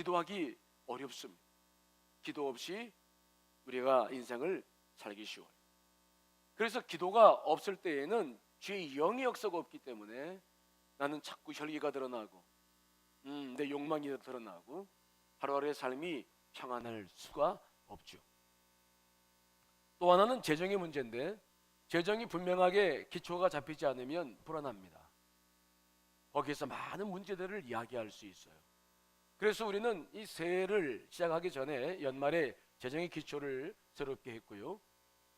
기도하기 어렵습니다. 기도 없이 우리가 인생을 살기 쉬워요. 그래서 기도가 없을 때에는 주의 영의 역사가 없기 때문에 나는 자꾸 혈기가 드러나고 내 욕망이 드러나고 하루하루의 삶이 평안할 수가 없죠. 또 하나는 재정의 문제인데, 재정이 분명하게 기초가 잡히지 않으면 불안합니다. 거기에서 많은 문제들을 이야기할 수 있어요. 그래서 우리는 이 새해를 시작하기 전에 연말에 재정의 기초를 새롭게 했고요.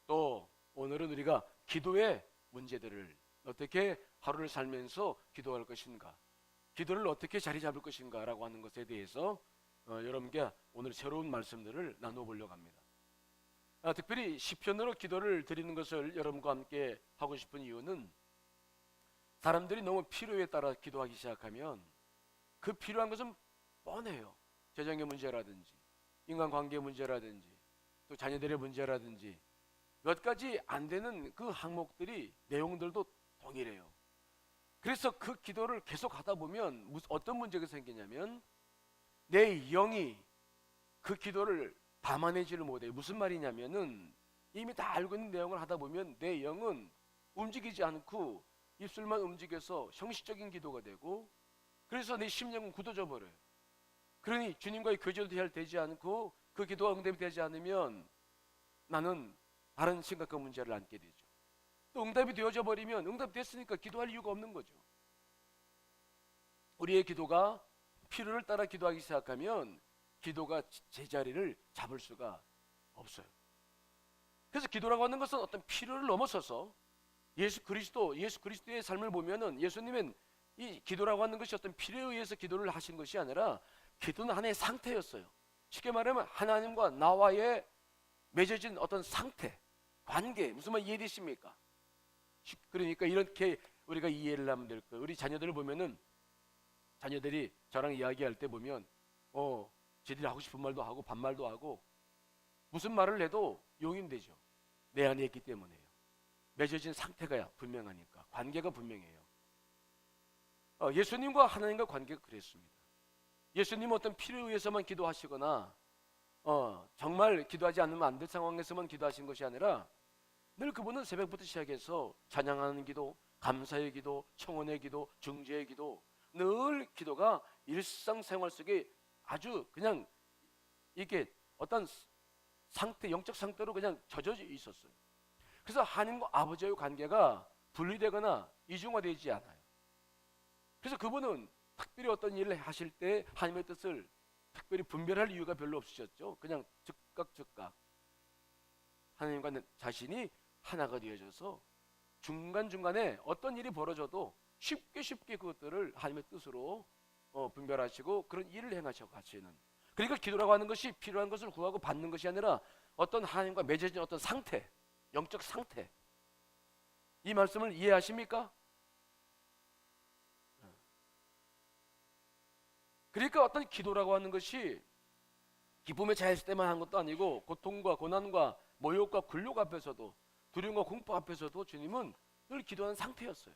또 오늘은 우리가 기도의 문제들을 어떻게 하루를 살면서 기도할 것인가, 기도를 어떻게 자리 잡을 것인가 라고 하는 것에 대해서 여러분께 오늘 새로운 말씀들을 나눠보려고 합니다. 특별히 시편으로 기도를 드리는 것을 여러분과 함께 하고 싶은 이유는, 사람들이 너무 필요에 따라 기도하기 시작하면 그 필요한 것은 뻔해요. 재정의 문제라든지 인간관계 문제라든지 또 자녀들의 문제라든지 몇 가지 안 되는 그 항목들이, 내용들도 동일해요. 그래서 그 기도를 계속 하다 보면 어떤 문제가 생기냐면, 내 영이 그 기도를 담아내지를 못해요. 무슨 말이냐면은, 이미 다 알고 있는 내용을 하다 보면 내 영은 움직이지 않고 입술만 움직여서 형식적인 기도가 되고, 그래서 내 심령은 굳어져 버려요. 그러니 주님과의 교제도 잘 되지 않고 그 기도가 응답이 되지 않으면 나는 다른 심각한 문제를 안게 되죠. 또 응답이 되어져 버리면, 응답됐으니까 기도할 이유가 없는 거죠. 우리의 기도가 필요를 따라 기도하기 시작하면 기도가 제자리를 잡을 수가 없어요. 그래서 기도라고 하는 것은 어떤 필요를 넘어서서 예수 그리스도의 삶을 보면은, 예수님은 이 기도라고 하는 것이 어떤 필요에 의해서 기도를 하신 것이 아니라 기도는 하나의 상태였어요. 쉽게 말하면 하나님과 나와의 맺어진 어떤 상태, 관계. 무슨 말 이해되십니까? 그러니까 이렇게 우리가 이해를 하면 될 거예요. 우리 자녀들을 보면은, 자녀들이 저랑 이야기할 때 보면 쟤들이 하고 싶은 말도 하고 반말도 하고, 무슨 말을 해도 용인되죠. 내 안에 있기 때문에요. 맺어진 상태가 분명하니까, 관계가 분명해요. 예수님과 하나님과 관계가 그랬습니다. 예수님은 어떤 필요에 의해서만 기도하시거나 정말 기도하지 않으면 안 될 상황에서만 기도하신 것이 아니라, 늘 그분은 새벽부터 시작해서 찬양하는 기도, 감사의 기도, 청원의 기도, 중재의 기도, 늘 기도가 일상생활 속에 아주 그냥 이게 어떤 상태, 영적 상태로 그냥 젖어 있었어요. 그래서 하나님과 아버지의 관계가 분리되거나 이중화되지 않아요. 그래서 그분은 특별히 어떤 일을 하실 때 하나님의 뜻을 특별히 분별할 이유가 별로 없으셨죠. 그냥 즉각 하나님과 자신이 하나가 되어져서 중간중간에 어떤 일이 벌어져도 쉽게 그것들을 하나님의 뜻으로 분별하시고 그런 일을 행하셔 가시는. 그러니까 기도라고 하는 것이 필요한 것을 구하고 받는 것이 아니라 어떤 하나님과 맺어진 어떤 상태, 영적 상태. 이 말씀을 이해하십니까? 그러니까 어떤 기도라고 하는 것이 기쁨에 차있을 때만 한 것도 아니고, 고통과 고난과 모욕과 굴욕 앞에서도, 두려움과 공포 앞에서도 주님은 늘 기도하는 상태였어요.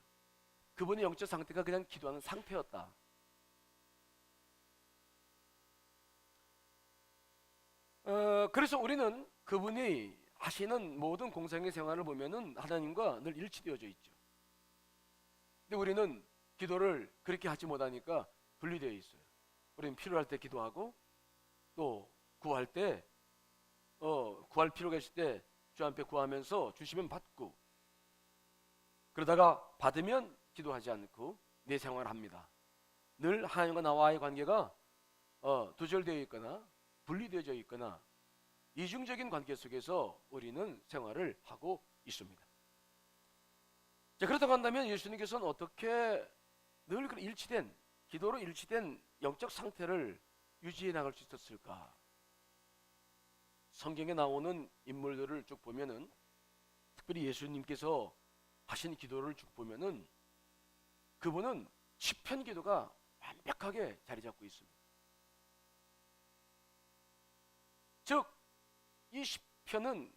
그분의 영적 상태가 그냥 기도하는 상태였다. 그래서 우리는 그분이 하시는 모든 공생의 생활을 보면은 하나님과 늘 일치되어져 있죠. 근데 우리는 기도를 그렇게 하지 못하니까 분리되어 있어요. 우리는 필요할 때 기도하고, 또 구할 때 구할 필요가 있을 때 주 앞에 구하면서 주시면 받고, 그러다가 받으면 기도하지 않고 내 생활을 합니다. 늘 하나님과 나와의 관계가 두절되어 있거나 분리되어져 있거나 이중적인 관계 속에서 우리는 생활을 하고 있습니다. 자, 그렇다고 한다면 예수님께서는 어떻게 늘 일치된, 기도로 일치된 영적 상태를 유지해 나갈 수 있었을까? 성경에 나오는 인물들을 쭉 보면은, 특별히 예수님께서 하신 기도를 쭉 보면은, 그분은 시편 기도가 완벽하게 자리 잡고 있습니다. 즉, 이 시편은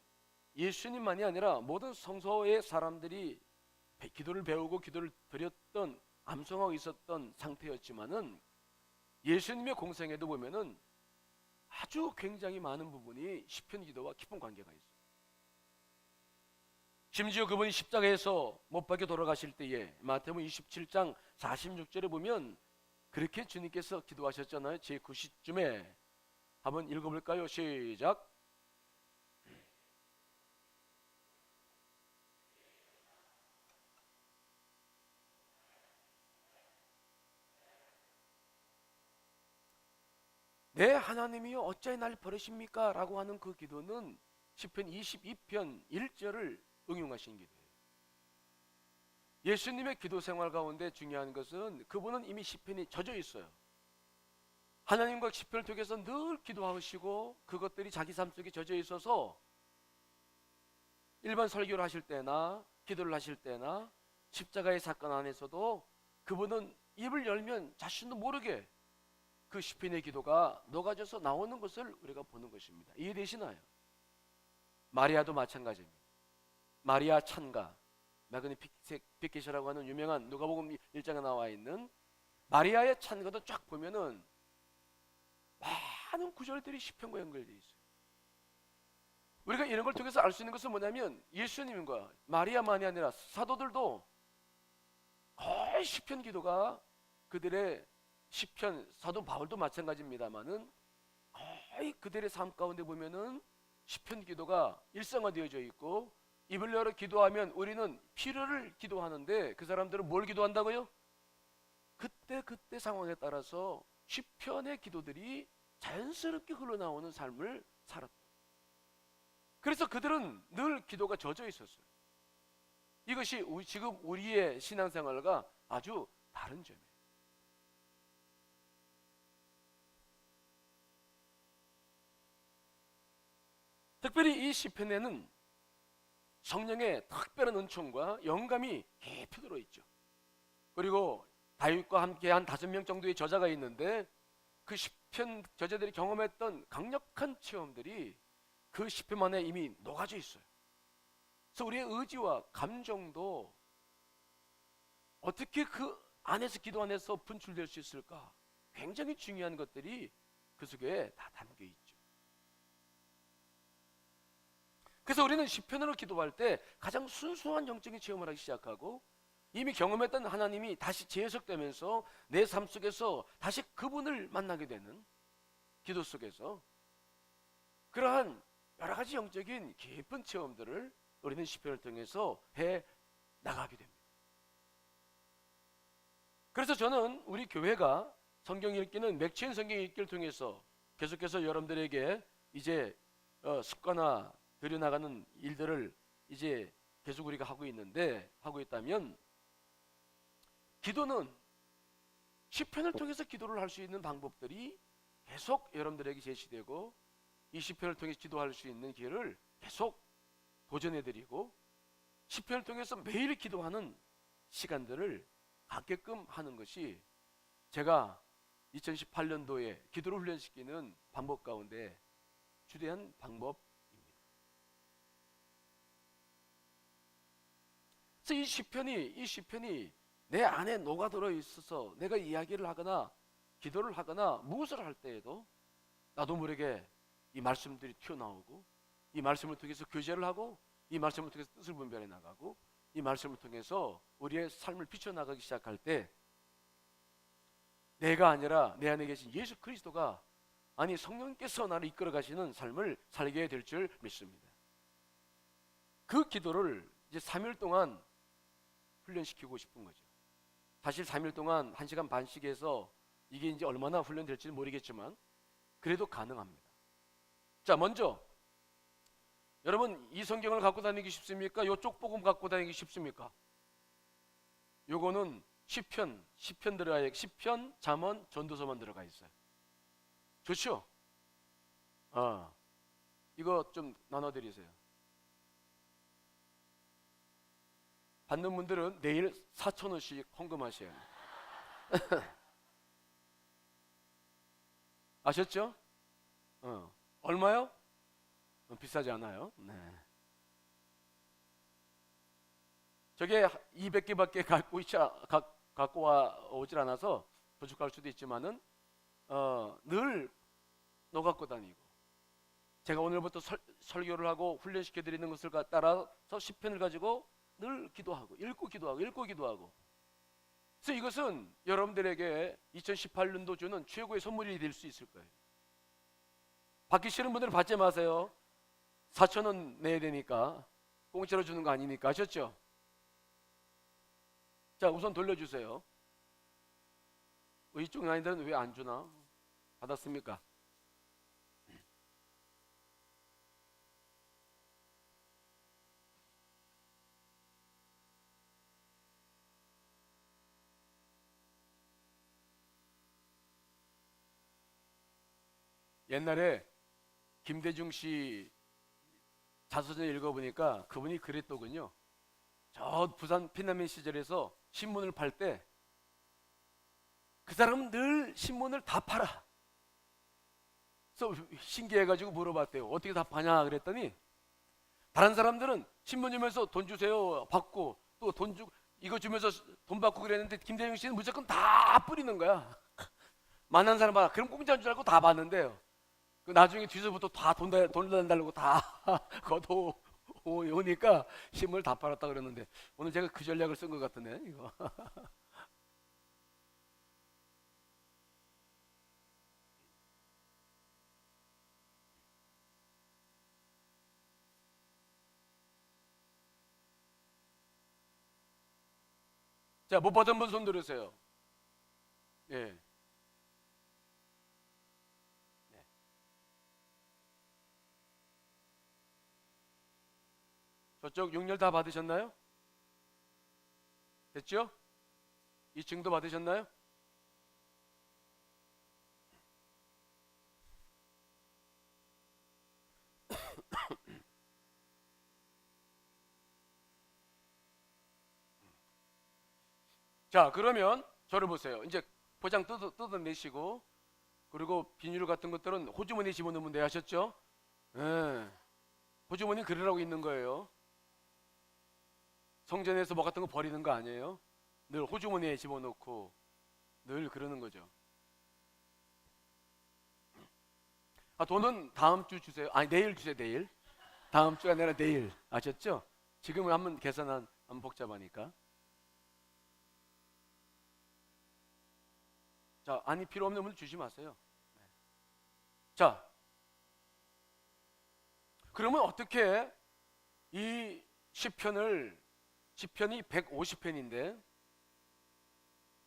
예수님만이 아니라 모든 성서의 사람들이 기도를 배우고 기도를 드렸던, 암송하고 있었던 상태였지만은, 예수님의 공생애도 보면은 아주 굉장히 많은 부분이 시편 기도와 깊은 관계가 있어요. 심지어 그분이 십자가에서 못 박혀 돌아가실 때에 마태복음 27장 46절에 보면 그렇게 주님께서 기도하셨잖아요. 제9시쯤에 한번 읽어볼까요? 시작. 내 하나님이여 어찌하여 날 버리십니까? 라고 하는 그 기도는 시편 22편 1절을 응용하신 기도예요. 예수님의 기도 생활 가운데 중요한 것은 그분은 이미 시편이 젖어 있어요. 하나님과 시편을 통해서 늘 기도하시고 그것들이 자기 삶 속에 젖어 있어서 일반 설교를 하실 때나 기도를 하실 때나 십자가의 사건 안에서도 그분은 입을 열면 자신도 모르게 그 시편의 기도가 녹아져서 나오는 것을 우리가 보는 것입니다. 이해되시나요? 마리아도 마찬가지입니다. 마리아 찬가, 마그니피켓이라고 하는 유명한 누가복음 1장에 나와 있는 마리아의 찬가도 쫙 보면은 많은 구절들이 시편과 연결되어 있어요. 우리가 이런 걸 통해서 알 수 있는 것은 뭐냐면 예수님과 마리아만이 아니라 사도들도 거의 시편 기도가 그들의 시편, 사도 바울도 마찬가지입니다만은 거의 그들의 삶 가운데 보면은 시편 기도가 일상화되어져 있고 입을 열어 기도하면 우리는 필요를 기도하는데 그 사람들은 뭘 기도한다고요? 그때 상황에 따라서 시편의 기도들이 자연스럽게 흘러나오는 삶을 살았다. 그래서 그들은 늘 기도가 젖어 있었어요. 이것이 지금 우리의 신앙생활과 아주 다른 점이에요. 특별히 이 시편에는 성령의 특별한 은총과 영감이 깊이 들어있죠. 그리고 다윗과 함께 한 5명 정도의 저자가 있는데 그 시편 저자들이 경험했던 강력한 체험들이 그 시편 안에 이미 녹아져 있어요. 그래서 우리의 의지와 감정도 어떻게 그 안에서 기도 안에서 분출될 수 있을까? 굉장히 중요한 것들이 그 속에 다 담겨 있죠. 그래서 우리는 시편으로 기도할 때 가장 순수한 영적인 체험을 하기 시작하고 이미 경험했던 하나님이 다시 재해석되면서 내 삶 속에서 다시 그분을 만나게 되는 기도 속에서 그러한 여러 가지 영적인 깊은 체험들을 우리는 시편을 통해서 해 나가게 됩니다. 그래서 저는 우리 교회가 성경 읽기는 맥체인 성경 읽기를 통해서 계속해서 여러분들에게 이제 습관화 들여나가는 일들을 이제 계속 우리가 하고 있다면 기도는 시편을 통해서 기도를 할 수 있는 방법들이 계속 여러분들에게 제시되고 이 시편을 통해서 기도할 수 있는 길을 계속 도전해드리고 시편을 통해서 매일 기도하는 시간들을 갖게끔 하는 것이 제가 2018년도에 기도를 훈련시키는 방법 가운데 주된 방법입니다. 그래서 이 시편이 내 안에 녹아들어 있어서 내가 이야기를 하거나 기도를 하거나 무엇을 할 때에도 나도 모르게 이 말씀들이 튀어나오고 이 말씀을 통해서 교제를 하고 이 말씀을 통해서 뜻을 분별해 나가고 이 말씀을 통해서 우리의 삶을 비춰나가기 시작할 때 내가 아니라 내 안에 계신 예수 그리스도가 아니 성령께서 나를 이끌어 가시는 삶을 살게 될 줄 믿습니다. 그 기도를 이제 3일 동안 훈련시키고 싶은 거죠. 사실 3일 동안 1시간 반씩 해서 이게 이제 얼마나 훈련될지는 모르겠지만 그래도 가능합니다. 자, 먼저 여러분 이 성경을 갖고 다니기 쉽습니까? 요쪽 복음 갖고 다니기 쉽습니까? 요거는 시편 들어가야 시편, 잠언, 전도서만 들어가 있어요. 좋죠? 이거 좀 나눠드리세요. 받는 분들은 내일 4,000원씩 헌금하셔야 해요. 아셨죠? 얼마요? 비싸지 않아요. 네. 저게 200개밖에 갖고 오질 않아서 부족할 수도 있지만은 늘 노갖고 다니고, 제가 오늘부터 설교를 하고 훈련시켜 드리는 것을 따라서 시편을 가지고 늘 기도하고 읽고 기도하고. 그래서 이것은 여러분들에게 2018년도 주는 최고의 선물이 될 수 있을 거예요. 받기 싫은 분들은 받지 마세요. 4,000원 내야 되니까, 공짜로 주는 거 아니니까. 아셨죠? 자, 우선 돌려주세요. 이쪽 라인들은 왜 안 주나? 받았습니까? 옛날에 김대중 씨 자서전 읽어보니까 그분이 그랬더군요. 저 부산 피난민 시절에서 신문을 팔 때 그 사람은 늘 신문을 다 팔아. 그래서 신기해가지고 물어봤대요. 어떻게 다 파냐 그랬더니, 다른 사람들은 신문 주면서 돈 주세요 받고, 또 돈 주고 이거 주면서 돈 받고 그랬는데, 김대중 씨는 무조건 다 뿌리는 거야. 만난 사람 봐. 그럼 공짜인 줄 알고 다 받는데요. 나중에 뒤서부터 다 돈 달라고 다 걷어 오니까 신문을 다 팔았다 그러는데, 오늘 제가 그 전략을 쓴 것 같으네 이거. 자, 못 받은 분 손 들으세요. 예. 네. 저쪽 6열 다 받으셨나요? 됐죠? 2층도 받으셨나요? 자, 그러면 저를 보세요. 이제 포장 뜯어내시고, 그리고 비닐 같은 것들은 호주머니에 집어넣으면 돼요. 아셨죠? 예. 호주머니 그러라고 있는 거예요. 성전에서 뭐 같은 거 버리는 거 아니에요. 늘 호주머니에 집어넣고 늘 그러는 거죠. 돈은 다음 주 주세요. 아니, 내일 주세요. 내일. 다음 주가 아니라 내일. 아셨죠? 지금은 한번 계산한 복잡하니까. 자, 아니 필요 없는 분 주지 마세요. 네. 자, 그러면 어떻게 이 시편이 150편인데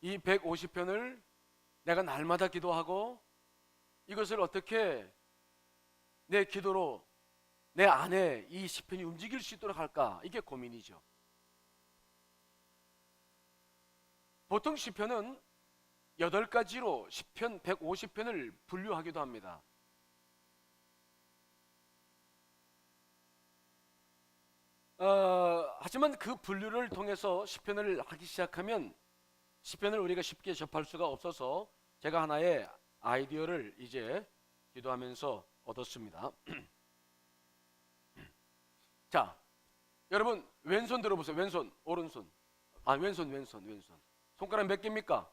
이 150편을 내가 날마다 기도하고 이것을 어떻게 내 기도로 내 안에 이 시편이 움직일 수 있도록 할까? 이게 고민이죠. 보통 시편은 8가지로 시편 150편을 분류하기도 합니다. 하지만 그 분류를 통해서 시편을 하기 시작하면 시편을 우리가 쉽게 접할 수가 없어서 제가 하나의 아이디어를 이제 기도하면서 얻었습니다. 자, 여러분 왼손 들어보세요. 왼손, 오른손. 왼손. 손가락 몇 개입니까?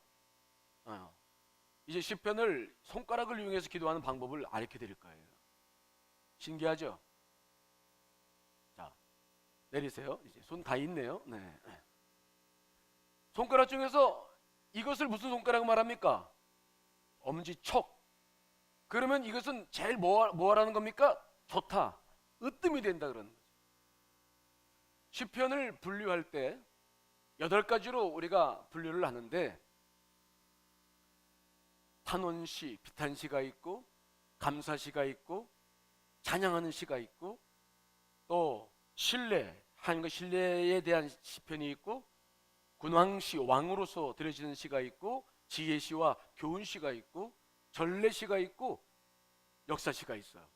이제 시편을 손가락을 이용해서 기도하는 방법을 알려 드릴 거예요. 신기하죠? 자, 내리세요. 이제 손 다 있네요. 네. 손가락 중에서 이것을 무슨 손가락 말합니까? 엄지척. 그러면 이것은 제일 뭐라는 겁니까? 좋다, 으뜸이 된다 그러는 거죠. 시편을 분류할 때 8가지로 우리가 분류를 하는데, 탄원시, 비탄시가 있고, 감사시가 있고, 찬양하는 시가 있고, 또 신뢰, 하나님과 신뢰에 대한 시편이 있고, 군왕시, 왕으로서 드려지는 시가 있고, 지혜시와 교훈시가 있고, 전례시가 있고, 역사시가 있어요.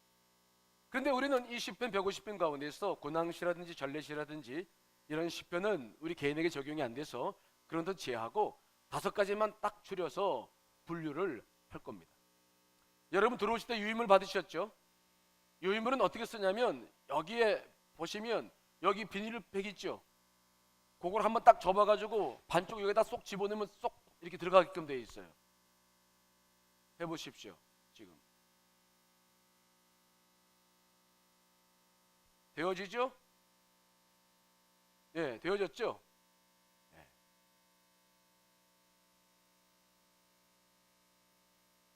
그런데 우리는 이 시편 150편 가운데서 군왕시라든지 전례시라든지 이런 시편은 우리 개인에게 적용이 안 돼서 그런 것 제하고 5가지만 딱 줄여서 분류를 할 겁니다. 여러분 들어오실 때 유인물 받으셨죠? 유인물은 어떻게 쓰냐면, 여기에 보시면 여기 비닐팩 있죠? 그걸 한번 딱 접어가지고 반쪽 여기다 쏙 집어넣으면 쏙 이렇게 들어가게끔 되어 있어요. 해보십시오. 지금 되어지죠? 네, 되어졌죠? 네.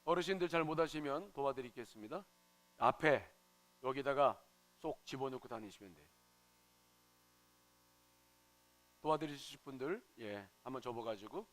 어르신들 잘 못하시면 도와드리겠습니다. 앞에 여기다가 쏙 집어넣고 다니시면 돼요. 도와드리실 분들, 예, 한번 접어가지고.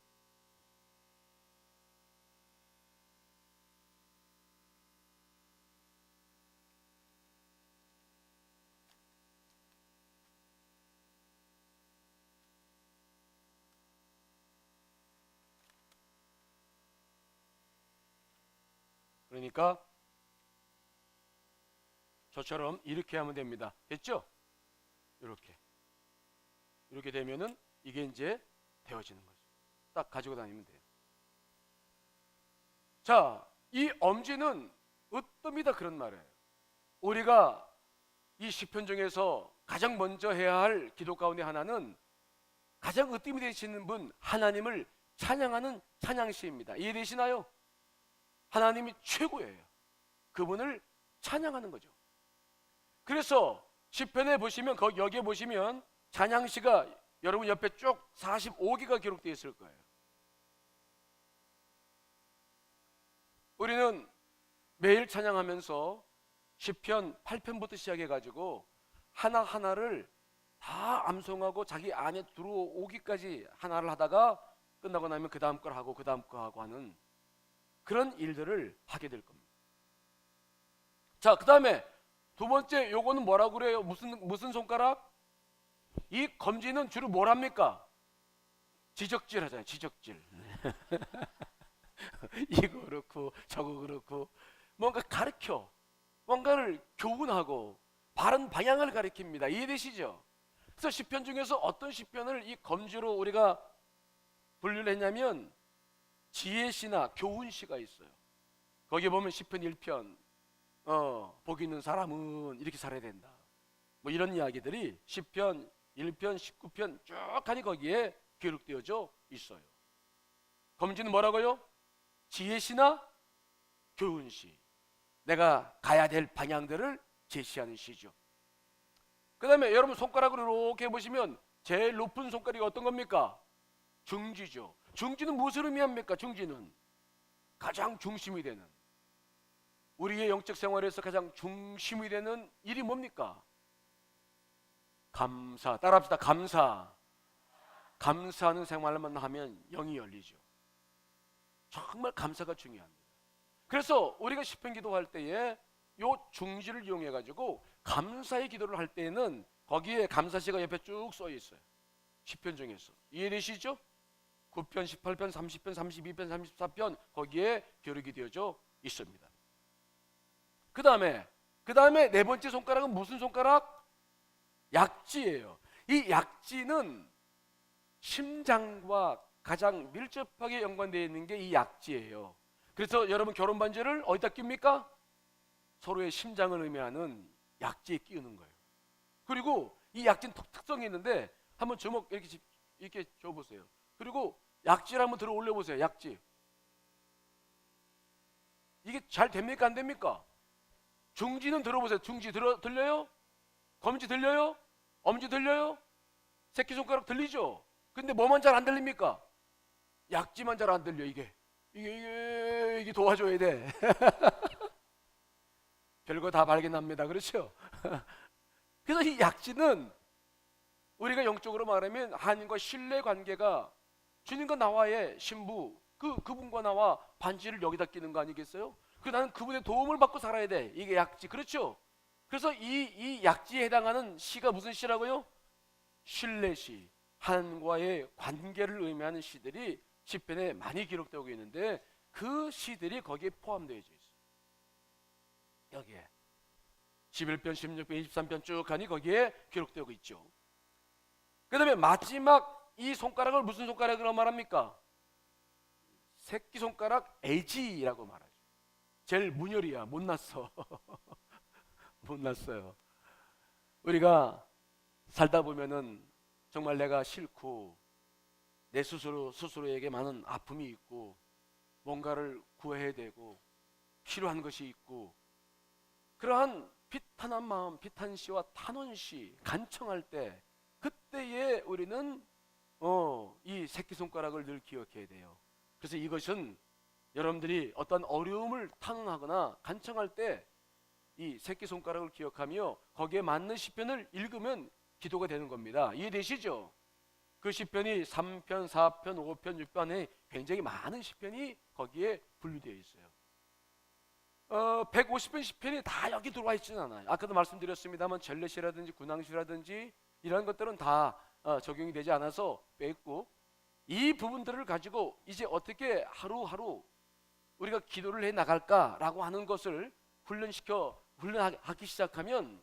그러니까 저처럼 이렇게 하면 됩니다. 됐죠? 이렇게 되면은 이게 이제 되어지는 거죠. 딱 가지고 다니면 돼요. 자, 이 엄지는 으뜸이다 그런 말이에요. 우리가 이 시편 중에서 가장 먼저 해야 할 기도 가운데 하나는 가장 으뜸이 되시는 분 하나님을 찬양하는 찬양시입니다. 이해되시나요? 하나님이 최고예요. 그분을 찬양하는 거죠. 그래서 시편에 보시면 여기에 보시면 찬양시가 여러분 옆에 쭉 45개가 기록되어 있을 거예요. 우리는 매일 찬양하면서 시편 8편부터 시작해 가지고 하나하나를 다 암송하고 자기 안에 들어오기까지 하나를 하다가 끝나고 나면 그 다음 걸 하고 그 다음 거 하고 하는 그런 일들을 하게 될 겁니다. 자, 그 다음에 두 번째 요거는 뭐라고 그래요? 무슨 손가락? 이 검지는 주로 뭘 합니까? 지적질 하잖아요. 지적질. 이거 그렇고 저거 그렇고 뭔가 가르쳐, 뭔가를 교훈하고 바른 방향을 가리킵니다. 이해되시죠? 그래서 시편 중에서 어떤 시편을 이 검지로 우리가 분류를 했냐면 지혜시나 교훈시가 있어요. 거기에 보면 시편 1편 복 있는 사람은 이렇게 살아야 된다, 뭐 이런 이야기들이 시편 1편, 19편 쭉 하니 거기에 기록되어져 있어요. 검지는 뭐라고요? 지혜시나 교훈시, 내가 가야 될 방향들을 제시하는 시죠. 그 다음에 여러분 손가락으로 이렇게 해보시면 제일 높은 손가락이 어떤 겁니까? 중지죠. 중지는 무엇을 의미합니까? 중지는 가장 중심이 되는, 우리의 영적 생활에서 가장 중심이 되는 일이 뭡니까? 감사. 따라합시다. 감사. 감사하는 생활만 하면 영이 열리죠. 정말 감사가 중요합니다. 그래서 우리가 시편 기도할 때에 요 중지를 이용해 가지고 감사의 기도를 할 때에는 거기에 감사시가 옆에 쭉 써 있어요. 시편 중에서 이해되시죠? 9편, 18편, 30편, 32편, 34편 거기에 기록이 되어져 있습니다. 그 다음에 네 번째 손가락은 무슨 손가락? 약지예요. 이 약지는 심장과 가장 밀접하게 연관되어 있는 게 이 약지예요. 그래서 여러분 결혼 반지를 어디다 낍니까? 서로의 심장을 의미하는 약지에 끼우는 거예요. 그리고 이 약지는 특성이 있는데 한번 주먹 이렇게 줘보세요. 그리고 약지를 한번 들어 올려보세요. 약지. 이게 잘 됩니까? 안 됩니까? 중지는 들어보세요. 중지 들려요? 검지 들려요? 엄지 들려요? 새끼손가락 들리죠? 근데 뭐만 잘 안 들립니까? 약지만 잘 안 들려. 이게 도와줘야 돼. 별거 다 발견합니다. 그렇죠? 그래서 이 약지는 우리가 영적으로 말하면 하나님과 신뢰 관계가, 주님과 나와의 신부, 그분과 나와 반지를 여기다 끼는 거 아니겠어요? 나는 그분의 도움을 받고 살아야 돼. 이게 약지. 그렇죠? 그래서 이 약지에 해당하는 시가 무슨 시라고요? 신뢰시, 하나님과의 관계를 의미하는 시들이 시편에 많이 기록되고 있는데 그 시들이 거기에 포함되어 있어요. 여기에 11편, 16편, 23편 쭉 하니 거기에 기록되고 있죠. 그 다음에 마지막 이 손가락을 무슨 손가락으로 말합니까? 새끼손가락 애지라고 말하죠. 제일 문열이야. 못났어. 못났어요. 우리가 살다 보면은 정말 내가 싫고 내 스스로에게 많은 아픔이 있고 뭔가를 구해야 되고 필요한 것이 있고, 그러한 비탄한 마음, 비탄시와 탄원시 간청할 때, 그때에 우리는 이 새끼손가락을 늘 기억해야 돼요. 그래서 이것은 여러분들이 어떤 어려움을 탄원하거나 간청할 때 이 새끼손가락을 기억하며 거기에 맞는 시편을 읽으면 기도가 되는 겁니다. 이해되시죠? 그 시편이 3편, 4편, 5편, 6편에 굉장히 많은 시편이 거기에 분류되어 있어요. 150편 시편이 다 여기 들어와 있지는 않아요. 아까도 말씀드렸습니다만 젤렛이라든지 군왕시라든지 이런 것들은 다 적용이 되지 않아서 뺐고, 이 부분들을 가지고 이제 어떻게 하루하루 우리가 기도를 해 나갈까라고 하는 것을 훈련하기 시작하면,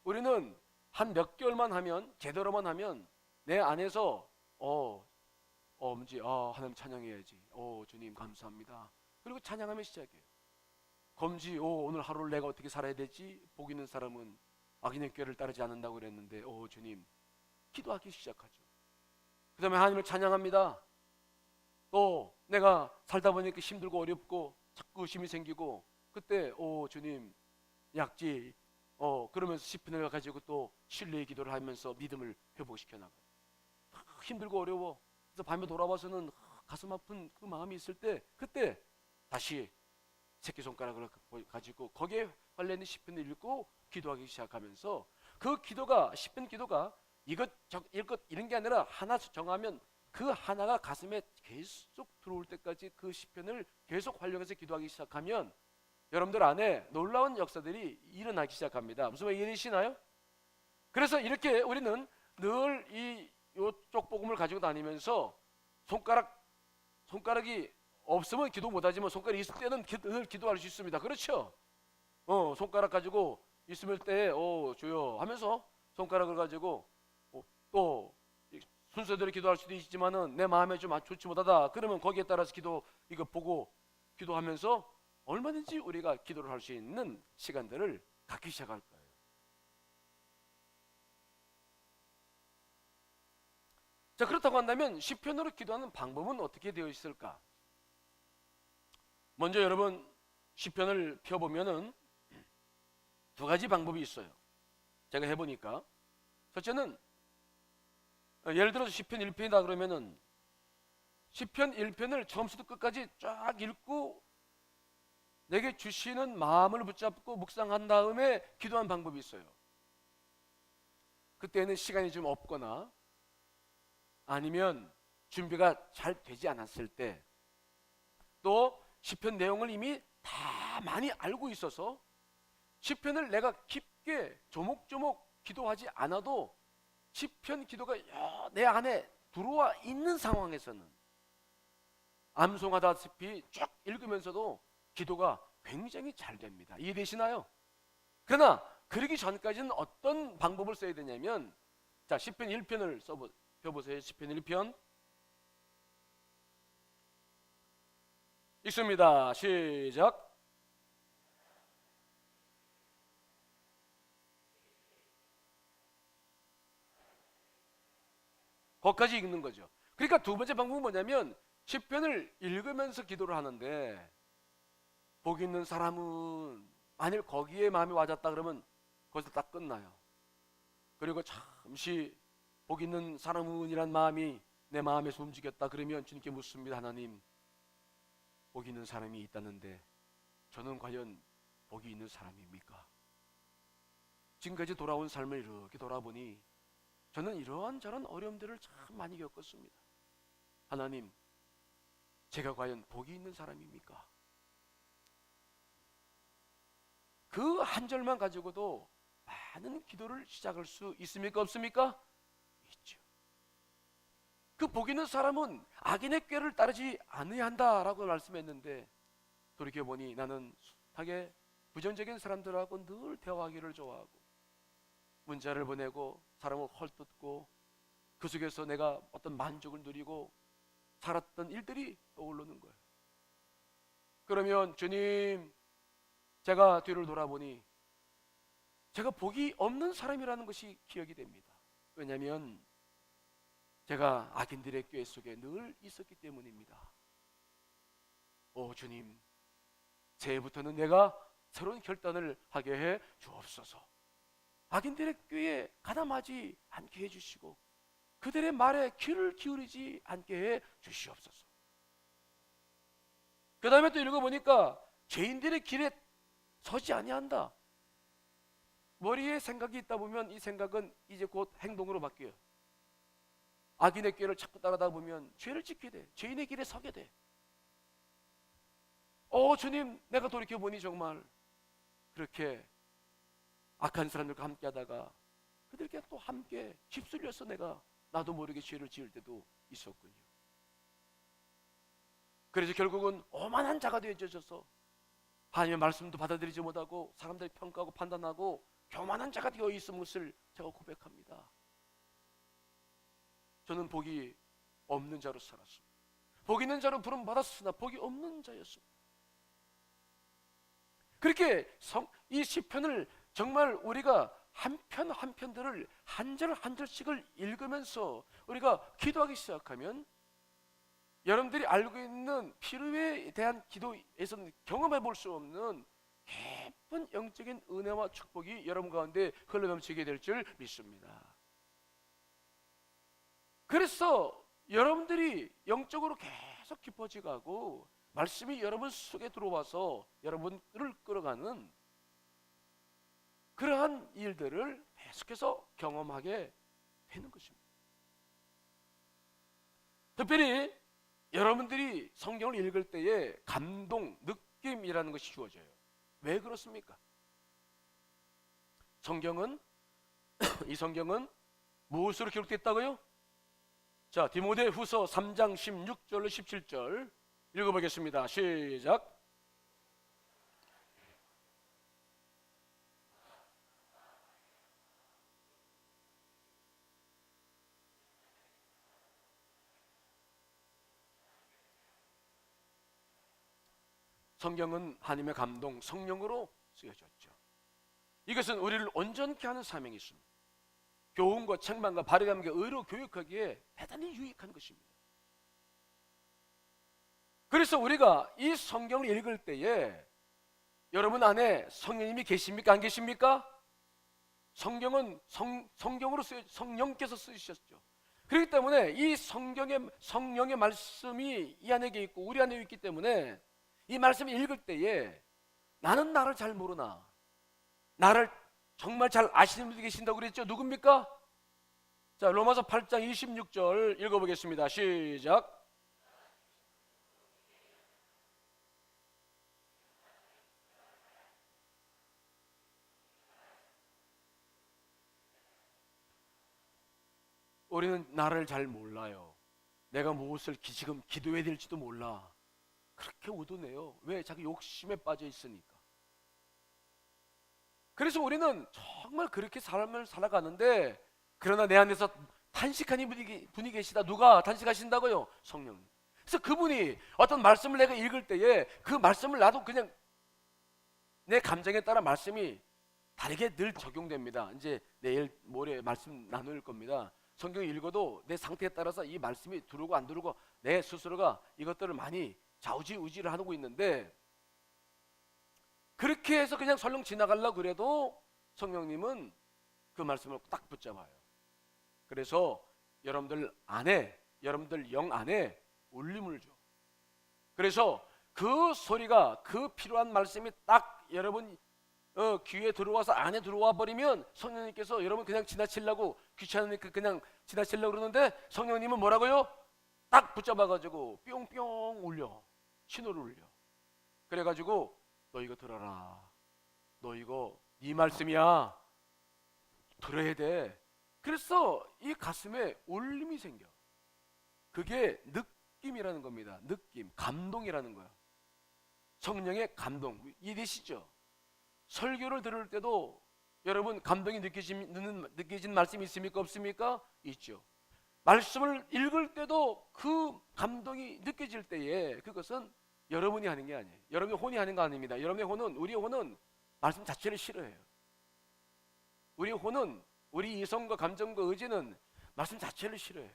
우리는 한 몇 개월만 하면, 제대로만 하면 내 안에서 엄지 하나님 찬양해야지, 주님 감사합니다, 그리고 찬양하며 시작해요. 검지 오늘 하루를 내가 어떻게 살아야 되지? 복 있는 사람은 악인의 꾀를 따르지 않는다고 그랬는데 주님, 기도하기 시작하죠. 그 다음에 하나님을 찬양합니다. 또 내가 살다 보니까 힘들고 어렵고 자꾸 의심이 생기고, 그때 주님 약지 그러면서 시편을 가지고 또 신뢰의 기도를 하면서 믿음을 회복시켜 나가요. 힘들고 어려워. 그래서 밤에 돌아와서는 가슴 아픈 그 마음이 있을 때, 그때 다시 새끼손가락을 가지고 거기에 관련된 시편을 읽고 기도하기 시작하면서, 그 기도가, 시편 기도가 이것 이런 게 아니라 하나 정하면 그 하나가 가슴에 계속 들어올 때까지 그 시편을 계속 활용해서 기도하기 시작하면 여러분들 안에 놀라운 역사들이 일어나기 시작합니다. 무슨 말 이해되시나요? 그래서 이렇게 우리는 늘 이쪽 복음을 가지고 다니면서 손가락이 없으면 기도 못하지만 손가락이 있을 때는 늘 기도할 수 있습니다. 그렇죠? 손가락 가지고 있을 때 주여 하면서 손가락을 가지고 또 순서대로 기도할 수도 있지만은 내 마음에 좀 좋지 못하다 그러면 거기에 따라서 이거 보고 기도하면서 얼마든지 우리가 기도를 할 수 있는 시간들을 갖기 시작할 거예요. 자, 그렇다고 한다면 시편으로 기도하는 방법은 어떻게 되어 있을까? 먼저 여러분, 시편을 펴보면은 두 가지 방법이 있어요. 제가 해보니까, 첫째는 예를 들어서 시편 1편이다 그러면은 시편 1편을 처음부터 끝까지 쫙 읽고 내게 주시는 마음을 붙잡고 묵상한 다음에 기도한 방법이 있어요. 그때는 시간이 좀 없거나 아니면 준비가 잘 되지 않았을 때, 또 시편 내용을 이미 다 많이 알고 있어서 시편을 내가 깊게 조목조목 기도하지 않아도 시편 기도가 내 안에 들어와 있는 상황에서는 암송하다시피 쭉 읽으면서도 기도가 굉장히 잘 됩니다. 이해되시나요? 그러나 그러기 전까지는 어떤 방법을 써야 되냐면, 자, 시편 1편을 펴보세요. 시편 1편 읽습니다. 시작. 거기까지 읽는 거죠. 그러니까 두 번째 방법은 뭐냐면, 시편을 읽으면서 기도를 하는데 복 있는 사람은, 만일 거기에 마음이 와닿다 그러면 거기서 딱 끝나요. 그리고 잠시 복 있는 사람은이란 마음이 내 마음에서 움직였다 그러면 주님께 묻습니다. 하나님, 복 있는 사람이 있다는데 저는 과연 복이 있는 사람입니까? 지금까지 돌아온 삶을 이렇게 돌아보니 저는 이런저런 어려움들을 참 많이 겪었습니다. 하나님, 제가 과연 복이 있는 사람입니까? 그 한 절만 가지고도 많은 기도를 시작할 수 있습니까? 없습니까? 있죠. 그 복 있는 사람은 악인의 꾀를 따르지 않아야 한다라고 말씀했는데, 돌이켜보니 나는 숱하게 부정적인 사람들하고 늘 대화하기를 좋아하고 문자를 보내고 사람을 헐뜯고 그 속에서 내가 어떤 만족을 누리고 살았던 일들이 떠오르는 거예요. 그러면 주님, 제가 뒤를 돌아보니 제가 복이 없는 사람이라는 것이 기억이 됩니다. 왜냐하면 제가 악인들의 꾀 속에 늘 있었기 때문입니다. 오 주님, 새해부터는 내가 새로운 결단을 하게 해 주옵소서. 악인들의 꾀에 가담하지 않게 해주시고 그들의 말에 귀를 기울이지 않게 해 주시옵소서. 그 다음에 또 읽어보니까 죄인들의 길에 서지 아니한다. 머리에 생각이 있다 보면 이 생각은 이제 곧 행동으로 바뀌어요. 악인의 꾀를 자꾸 따라다 보면 죄를 짓게 돼. 죄인의 길에 서게 돼. 주님, 내가 돌이켜보니 정말 그렇게 악한 사람들과 함께 하다가 그들께 또 함께 휩쓸려서 내가 나도 모르게 죄를 지을 때도 있었군요. 그래서 결국은 오만한 자가 되어져서 하나님의 말씀도 받아들이지 못하고 사람들이 평가하고 판단하고 교만한 자가 되어 있은 것을 제가 고백합니다. 저는 복이 없는 자로 살았습니다. 복 있는 자로 부름 받았으나 복이 없는 자였습니다. 그렇게 이 시편을 정말 우리가 한 편 한 편들을 한 절 한 절씩을 읽으면서 우리가 기도하기 시작하면 여러분들이 알고 있는 필요에 대한 기도에서는 경험해 볼 수 없는 깊은 영적인 은혜와 축복이 여러분 가운데 흘러넘치게 될 줄 믿습니다. 그래서 여러분들이 영적으로 계속 깊어져 가고 말씀이 여러분 속에 들어와서 여러분을 끌어가는 그러한 일들을 계속해서 경험하게 되는 것입니다. 특별히 여러분들이 성경을 읽을 때에 감동, 느낌이라는 것이 주어져요. 왜 그렇습니까? 이 성경은 무엇으로 기록됐다고요? 자, 디모데후서 3장 16절로 17절 읽어보겠습니다. 시작. 성경은 하나님의 감동, 성령으로 쓰여졌죠. 이것은 우리를 온전케 하는 사명이 있습니다. 교훈과 책망과 바르게 함께 의로 교육하기에 대단히 유익한 것입니다. 그래서 우리가 이 성경을 읽을 때에 여러분 안에 성령님이 계십니까? 안 계십니까? 성경은 성경으로 성령께서 쓰셨죠. 그렇기 때문에 이 성령의 말씀이 이 안에 있고 우리 안에 있기 때문에 이 말씀을 읽을 때에 나는 나를 잘 모르나 나를 정말 잘 아시는 분이 계신다고 그랬죠. 누굽니까? 자, 로마서 8장 26절 읽어보겠습니다. 시작. 우리는 나를 잘 몰라요. 내가 무엇을 지금 기도해야 될지도 몰라. 그렇게 우둔해요. 왜? 자기 욕심에 빠져 있으니까. 그래서 우리는 정말 그렇게 삶을 살아가는데 그러나 내 안에서 탄식하는 분이 계시다. 누가 탄식하신다고요? 성령님. 그래서 그분이 어떤 말씀을 내가 읽을 때에 그 말씀을 나도 그냥 내 감정에 따라 말씀이 다르게 늘 적용됩니다. 이제 내일 모레 말씀 나눌 겁니다. 성경 읽어도 내 상태에 따라서 이 말씀이 들어오고 안 들어오고 내 스스로가 이것들을 많이 좌우지우지를 하고 있는데 그렇게 해서 그냥 설령 지나가려고 그래도 성령님은 그 말씀을 딱 붙잡아요. 그래서 여러분들 영 안에 울림을 줘. 그래서 그 소리가 그 필요한 말씀이 딱 여러분 귀에 들어와서 안에 들어와 버리면 성령님께서 여러분 그냥 지나치려고 귀찮으니까 그냥 지나치려고 그러는데 성령님은 뭐라고요? 딱 붙잡아가지고 뿅뿅 울려. 신호를 울려. 그래가지고 너 이거 들어라. 너 이거 네 말씀이야. 들어야 돼. 그래서 이 가슴에 울림이 생겨. 그게 느낌이라는 겁니다. 느낌, 감동이라는 거야. 성령의 감동. 이해되시죠? 설교를 들을 때도 여러분 감동이 느껴진 말씀이 있습니까? 없습니까? 있죠. 말씀을 읽을 때도 그 감동이 느껴질 때에 그것은 여러분이 하는 게 아니에요. 여러분의 혼이 하는 거 아닙니다. 우리의 혼은 말씀 자체를 싫어해요. 우리의 혼은 우리 이성과 감정과 의지는 말씀 자체를 싫어해요.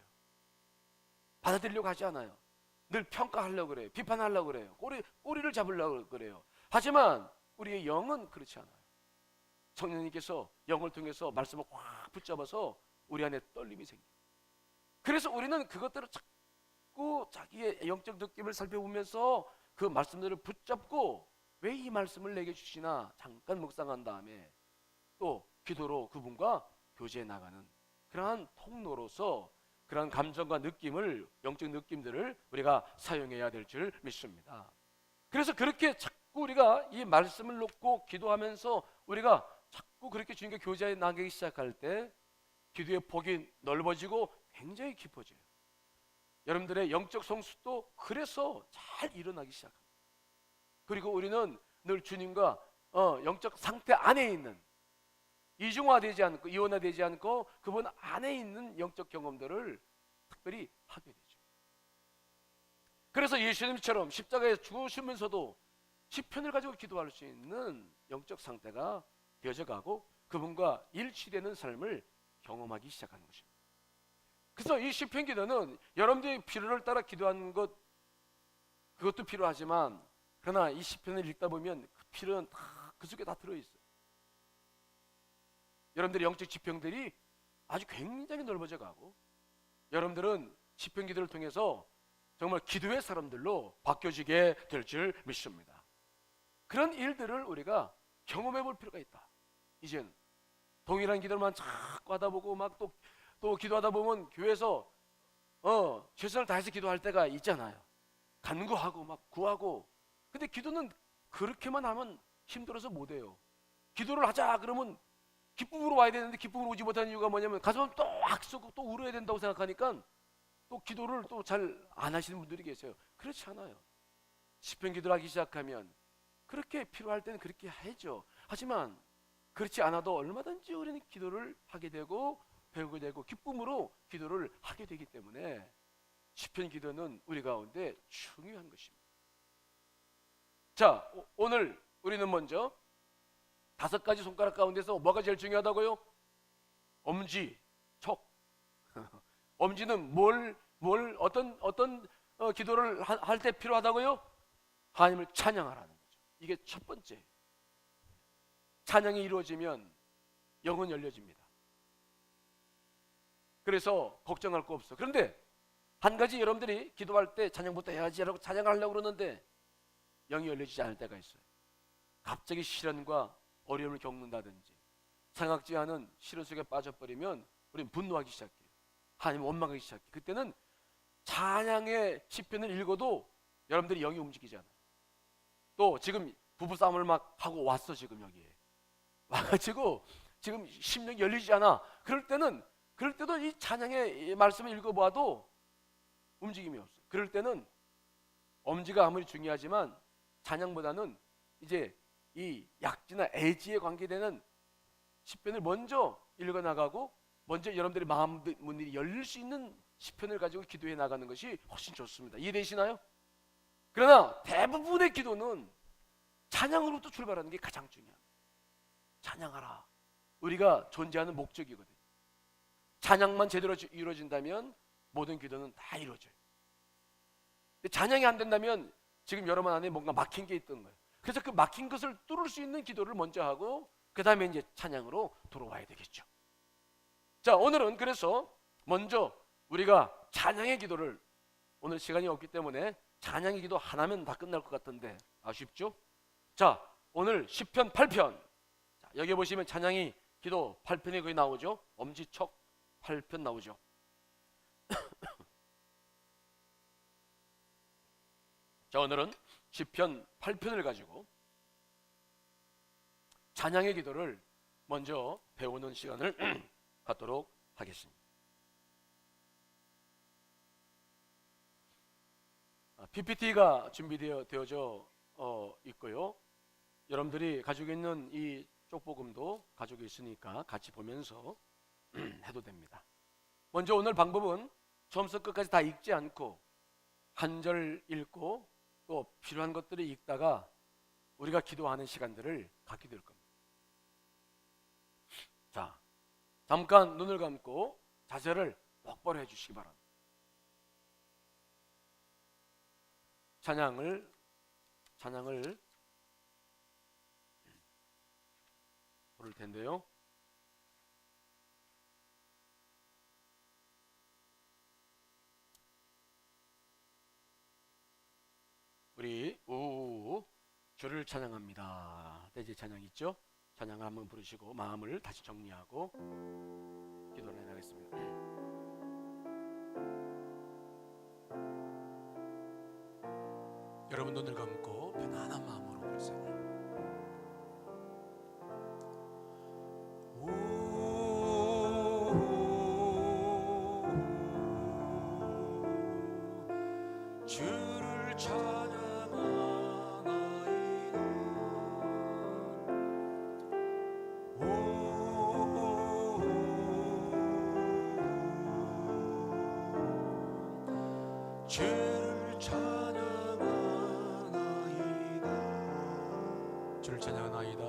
받아들이려고 하지 않아요. 늘 평가하려고 그래요. 비판하려고 그래요. 꼬리를 잡으려고 그래요. 하지만 우리의 영은 그렇지 않아요. 성령님께서 영을 통해서 말씀을 확 붙잡아서 우리 안에 떨림이 생겨요. 그래서 우리는 그것들을 자꾸 자기의 영적 느낌을 살펴보면서 그 말씀들을 붙잡고 왜 이 말씀을 내게 주시나 잠깐 묵상한 다음에 또 기도로 그분과 교제해 나가는 그러한 통로로서 그러한 감정과 느낌을, 영적 느낌들을 우리가 사용해야 될 줄 믿습니다. 그래서 그렇게 자꾸 우리가 이 말씀을 놓고 기도하면서 우리가 자꾸 그렇게 주님과 교제해 나가기 시작할 때 기도의 폭이 넓어지고 굉장히 깊어져요. 여러분들의 영적 성숙도 그래서 잘 일어나기 시작합니다. 그리고 우리는 늘 주님과 영적 상태 안에 있는, 이중화되지 않고 이원화되지 않고 그분 안에 있는 영적 경험들을 특별히 하게 되죠. 그래서 예수님처럼 십자가에 죽으시면서도 시편을 가지고 기도할 수 있는 영적 상태가 되어져 가고 그분과 일치되는 삶을 경험하기 시작하는 것입니다. 그래서 이 시편 기도는 여러분들의 필요를 따라 기도하는 것, 그것도 필요하지만 그러나 이 시편을 읽다 보면 그 필요는 다 그 속에 다 들어있어요. 여러분들의 영적 지평들이 아주 굉장히 넓어져 가고 여러분들은 시편 기도를 통해서 정말 기도의 사람들로 바뀌어지게 될 줄 믿습니다. 그런 일들을 우리가 경험해 볼 필요가 있다. 이젠 동일한 기도만 자꾸 하다 보고 막 또 기도하다 보면 교회에서 최선을 다해서 기도할 때가 있잖아요. 간구하고 막 구하고. 근데 기도는 그렇게만 하면 힘들어서 못 해요. 기도를 하자 그러면 기쁨으로 와야 되는데 기쁨으로 오지 못하는 이유가 뭐냐면 가슴은 또 악쓰고 또 울어야 된다고 생각하니까 또 기도를 또 잘 안 하시는 분들이 계세요. 그렇지 않아요. 시편 기도를 하기 시작하면 그렇게 필요할 때는 그렇게 하죠. 하지만 그렇지 않아도 얼마든지 우리는 기도를 하게 되고 배우게 되고 기쁨으로 기도를 하게 되기 때문에 시편 기도는 우리 가운데 중요한 것입니다. 자, 오늘 우리는 먼저 5가지 손가락 가운데서 뭐가 제일 중요하다고요? 엄지, 척. 엄지는 어떤 기도를 할 때 필요하다고요? 하나님을 찬양하라는 거죠. 이게 첫 번째. 찬양이 이루어지면 영은 열려집니다. 그래서 걱정할 거 없어. 그런데 한 가지 여러분들이 기도할 때 찬양부터 해야지라고 찬양을 하려고 그러는데 영이 열려지지 않을 때가 있어요. 갑자기 시련과 어려움을 겪는다든지 생각지 않은 시련 속에 빠져버리면 우리는 분노하기 시작해요. 하나님 원망하기 시작해요. 그때는 찬양의 시편을 읽어도 여러분들이 영이 움직이지 않아요. 또 지금 부부싸움을 막 하고 왔어. 지금 여기에 와가지고 지금 심령이 열리지 않아. 그럴 때도 이 찬양의 말씀을 읽어봐도 움직임이 없어요. 그럴 때는 엄지가 아무리 중요하지만 찬양보다는 이제 이 약지나 애지에 관계되는 시편을 먼저 읽어나가고 먼저 여러분들의 마음 문이 열릴 수 있는 시편을 가지고 기도해 나가는 것이 훨씬 좋습니다. 이해되시나요? 그러나 대부분의 기도는 찬양으로부터 출발하는 게 가장 중요합니다. 찬양하라. 우리가 존재하는 목적이거든요. 찬양만 제대로 이루어진다면 모든 기도는 다 이루어져요. 근데 찬양이 안 된다면 지금 여러분 안에 뭔가 막힌 게 있던 거예요. 그래서 그 막힌 것을 뚫을 수 있는 기도를 먼저 하고 그 다음에 이제 찬양으로 돌아와야 되겠죠. 자, 오늘은 그래서 먼저 우리가 찬양의 기도를, 오늘 시간이 없기 때문에 찬양의 기도 하나면 다 끝날 것 같은데 아쉽죠? 자, 오늘 시편 8편. 자, 여기 보시면 찬양이 기도 8편이 거의 나오죠. 엄지척 8편 나오죠. 자, 오늘은 시편 8편을 가지고 찬양의 기도를 먼저 배우는 시간을 갖도록 하겠습니다. PPT가 준비되어져 있고요. 여러분들이 가지고 있는 이 쪽복음도 가지고 있으니까 같이 보면서 해도 됩니다. 먼저 오늘 방법은 처음부터 끝까지 다 읽지 않고 한 절 읽고 또 필요한 것들을 읽다가 우리가 기도하는 시간들을 갖게 될 겁니다. 자, 잠깐 눈을 감고 자세를 똑바로 해주시기 바랍니다. 찬양을 부를 텐데요. 우리 오 주를 찬양합니다. 대제 찬양 있죠? 찬양 한번 부르시고 마음을 다시 정리하고 기도를 해나가겠습니다. 여러분 눈을 감고 편안한 마음으로 부르세요. 주를 찬양하나이다. 주를 찬양하나이다. 주를 찬양하나이다.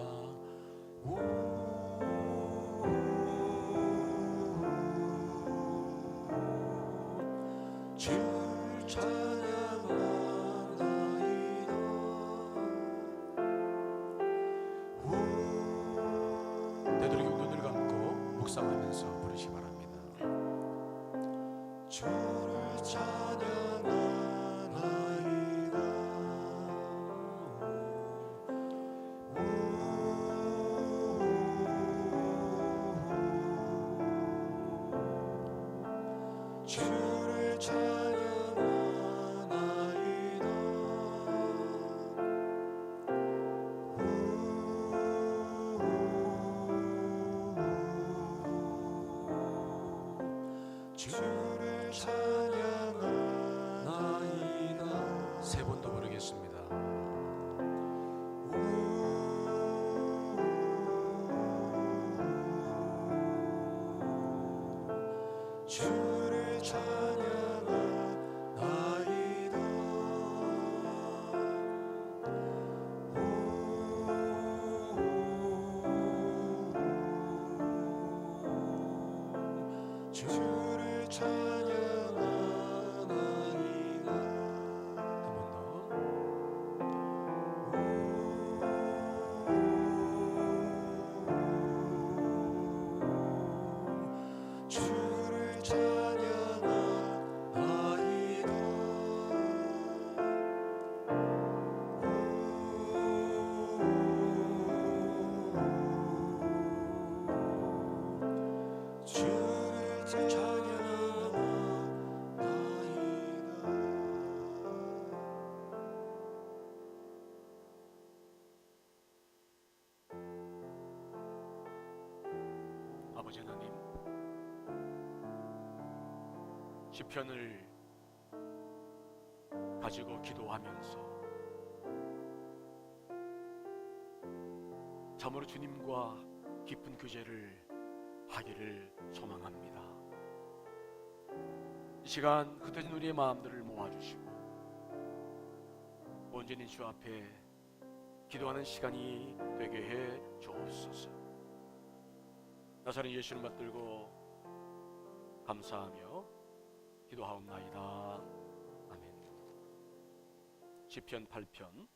주를 찬양하나이다. 되도록 눈을 감고 묵상하면서 부르시기 바랍니다. 주를 찬양하나이다. 주를 찬양하나이다. 주를 찬양하나이다. 세 번 더 부르겠습니다. 주를 찬양하나이다. 주를 찬양하나이다. 한 번 더. 주를 찬양하나이다. 주를 찬양하나이다. 아버지 하나님, 시편을 가지고 기도하면서 참으로 주님과 깊은 교제를 하기를 소망합니다. 이 시간 흩어진 우리의 마음들을 모아주시고 온전히 주 앞에 기도하는 시간이 되게 해 주옵소서. 나사렛 예수를 받들고 감사하며 기도하옵나이다. 아멘. 시편 8편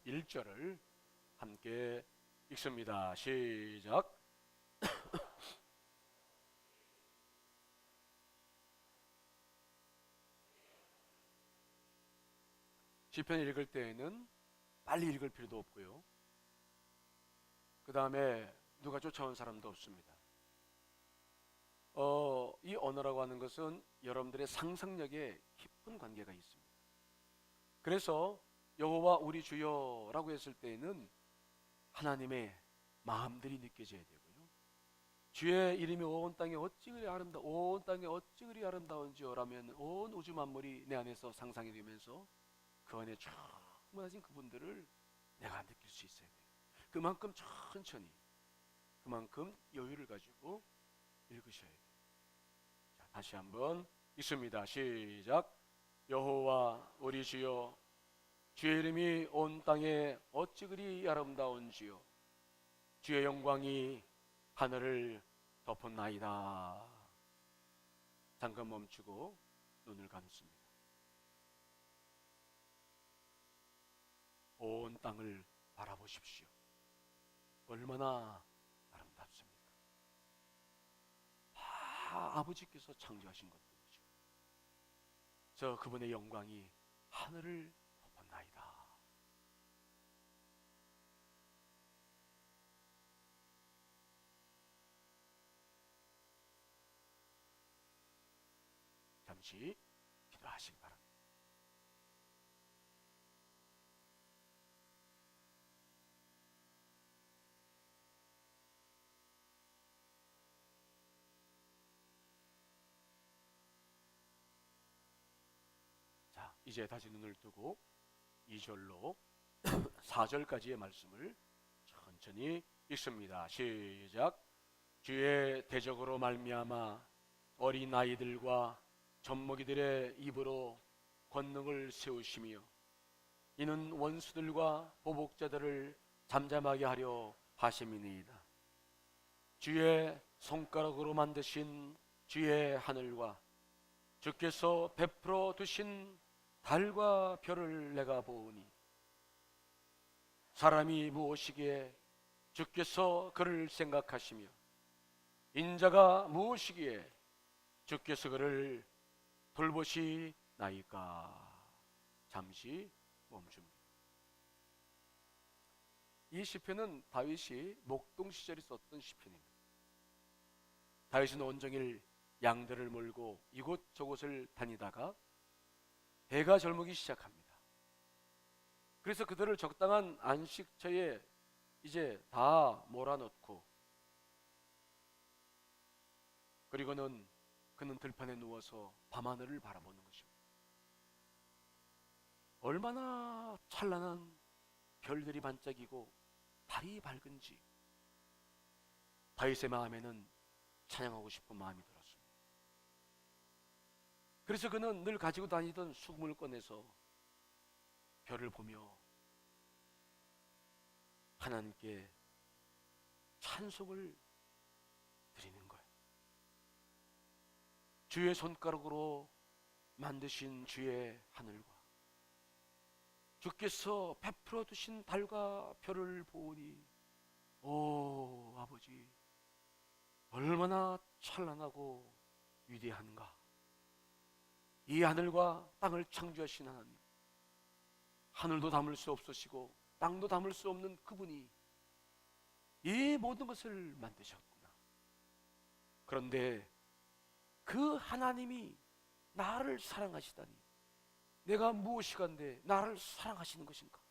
1절을 함께 읽습니다. 시작. 시편을 읽을 때에는 빨리 읽을 필요도 없고요. 그 다음에 누가 쫓아온 사람도 없습니다. 이 언어라고 하는 것은 여러분들의 상상력에 깊은 관계가 있습니다. 그래서 여호와 우리 주여라고 했을 때에는 하나님의 마음들이 느껴져야 되고요. 주의 이름이 온 땅에 어찌 그리 온 땅에 어찌 그리 아름다운지요라면 온 우주 만물이 내 안에서 상상이 되면서 그 안에 충만하신 그분들을 내가 느낄 수 있어야 돼요. 그만큼 천천히, 그만큼 여유를 가지고 읽으셔야 돼요. 자, 다시 한번 읽습니다. 시작. 여호와 우리 주여, 주의 이름이 온 땅에 어찌 그리 아름다운지요. 주의 영광이 하늘을 덮었나이다. 잠깐 멈추고 눈을 감습니다. 온 땅을 바라보십시오. 얼마나 다 아버지께서 창조하신 것들이죠. 저 그분의 영광이 하늘을 덮었나이다. 잠시 기도하시기 바랍니다. 자, 이제 다시 눈을 뜨고 2절로 4절까지의 말씀을 천천히 읽습니다. 시작. 주의 대적으로 말미암아 어린 아이들과 젖먹이들의 입으로 권능을 세우시며 이는 원수들과 보복자들을 잠잠하게 하려 하심이니이다. 주의 손가락으로 만드신 주의 하늘과 주께서 베풀어 두신 달과 별을 내가 보으니 사람이 무엇이기에 주께서 그를 생각하시며 인자가 무엇이기에 주께서 그를 돌보시나이까. 잠시 멈춥니다. 이 시편은 다윗이 목동 시절에 썼던 시편입니다. 다윗은 온종일 양들을 몰고 이곳저곳을 다니다가 해가 젊기 시작합니다. 그래서 그들을 적당한 안식처에 이제 다 몰아넣고, 그리고는 그는 들판에 누워서 밤하늘을 바라보는 것입니다. 얼마나 찬란한 별들이 반짝이고 달이 밝은지 다윗의 마음에는 찬양하고 싶은 마음이 들었습니다. 그래서 그는 늘 가지고 다니던 수금을 꺼내서 별을 보며 하나님께 찬송을 드리는 거예요. 주의 손가락으로 만드신 주의 하늘과 주께서 베풀어 두신 달과 별을 보니 오 아버지 얼마나 찬란하고 위대한가. 이 하늘과 땅을 창조하신 하나님, 하늘도 담을 수 없으시고 땅도 담을 수 없는 그분이 이 모든 것을 만드셨구나. 그런데 그 하나님이 나를 사랑하시다니 내가 무엇이간데 나를 사랑하시는 것인가?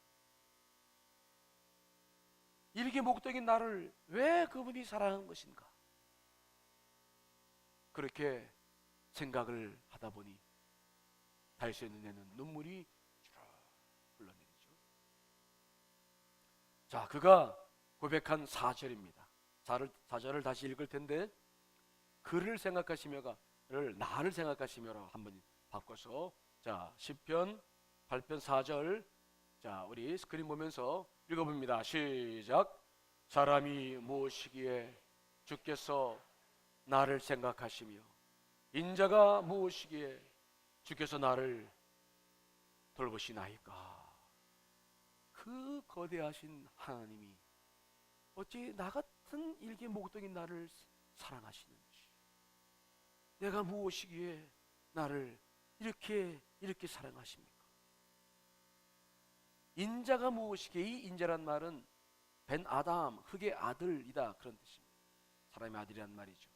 일개 목적인 나를 왜 그분이 사랑한 것인가? 그렇게 생각을 하다 보니 다윗의 눈에는 눈물이 주르륵 흘러내리죠. 자, 그가 고백한 4절입니다. 4절을 다시 읽을 텐데, 그를 생각하시며가 를 나를 생각하시며라 한번 바꿔서, 자, 시편 8편 4절, 자, 우리 스크린 보면서 읽어봅니다. 시작. 사람이 무엇이기에 주께서 나를 생각하시며 인자가 무엇이기에 주께서 나를 돌보시나이까. 그 거대하신 하나님이 어찌 나 같은 일개 목동인 나를 사랑하시는지, 내가 무엇이기에 나를 이렇게 사랑하십니까? 인자가 무엇이기에, 이 인자란 말은 벤 아담, 흙의 아들이다, 그런 뜻입니다. 사람의 아들이란 말이죠.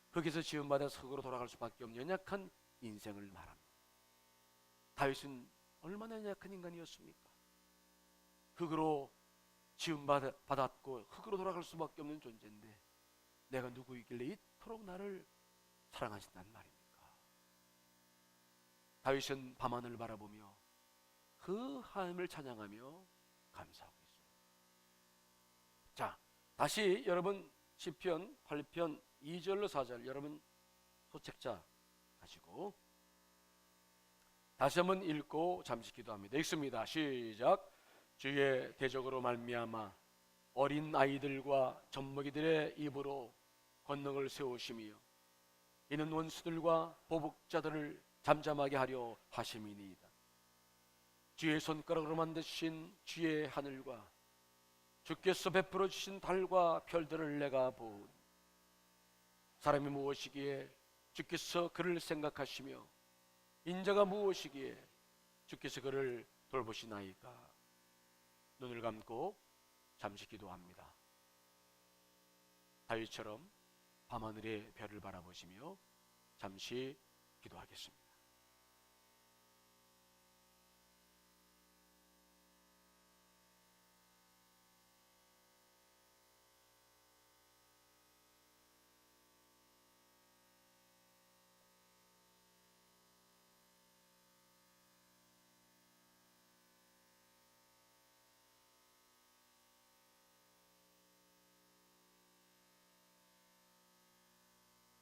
흙에서 지음받아서 흙으로 돌아갈 수밖에 없는 연약한 인생을 말합니다. 다윗은 얼마나 연약한 인간이었습니까? 흙으로 지음받았고 흙으로 돌아갈 수밖에 없는 존재인데 내가 누구이길래 이토록 나를 사랑하신단 말입니까? 다윗은 밤하늘을 바라보며 그 하나님을 찬양하며 감사하고 있어요. 자, 다시 여러분 시편 8편 2절로 4절, 여러분 소책자 가지고 다시 한번 읽고 잠시 기도합니다. 읽습니다. 시작. 주의 대적으로 말미암아 어린 아이들과 젖먹이들의 입으로 권능을 세우시며 이는 원수들과 보복자들을 잠잠하게 하려 하심이니이다. 주의 손가락으로 만드신 주의 하늘과 주께서 베풀어 주신 달과 별들을 내가 보니 사람이 무엇이기에 주께서 그를 생각하시며 인자가 무엇이기에 주께서 그를 돌보시나이까. 눈을 감고 잠시 기도합니다. 다윗처럼 밤하늘의 별을 바라보시며 잠시 기도하겠습니다.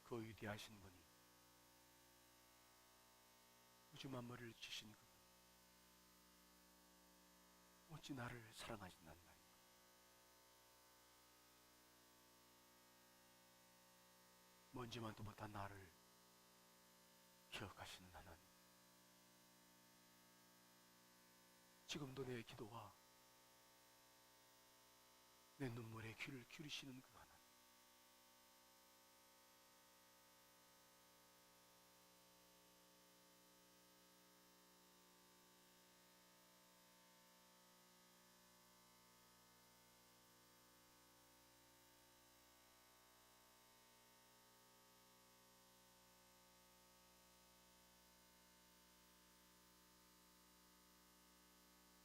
그 위대하신 분이, 우주 만물을 지신 그분, 어찌 나를 사랑하신단 말인가. 먼지만도 못한 나를 기억하시는 하나님, 지금도 내 기도와 내 눈물에 귀를 기울이시는 그 하나님,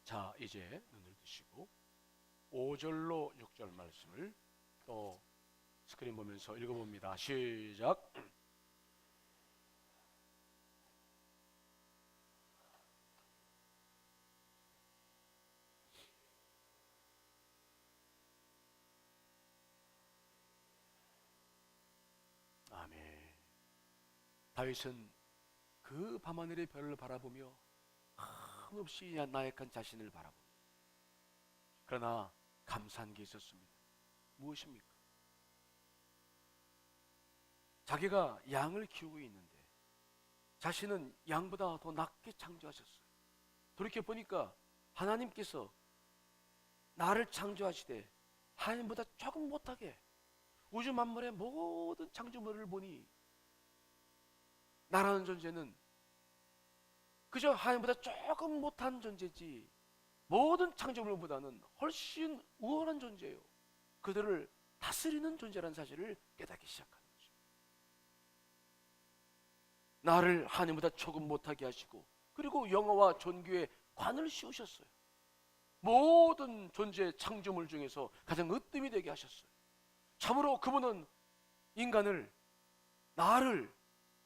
자, 이제 눈을 뜨시고 5절로 6절 말씀을 또 스크린 보면서 읽어봅니다. 시작. 아멘. 다윗은 그 밤하늘의 별을 바라보며 한없이 나약한 자신을 바라봅니다. 그러나 감사한 게 있었습니다. 무엇입니까? 자기가 양을 키우고 있는데 자신은 양보다 더 낮게 창조하셨어요. 돌이켜 보니까 하나님께서 나를 창조하시되 하나님보다 조금 못하게 우주 만물의 모든 창조물을 보니 나라는 존재는 그저 하나님보다 조금 못한 존재지 모든 창조물보다는 훨씬 우월한 존재예요. 그들을 다스리는 존재라는 사실을 깨닫기 시작하는 거죠. 나를 하나님보다 조금 못하게 하시고 그리고 영어와 존귀의 관을 씌우셨어요. 모든 존재 창조물 중에서 가장 으뜸이 되게 하셨어요. 참으로 그분은 인간을, 나를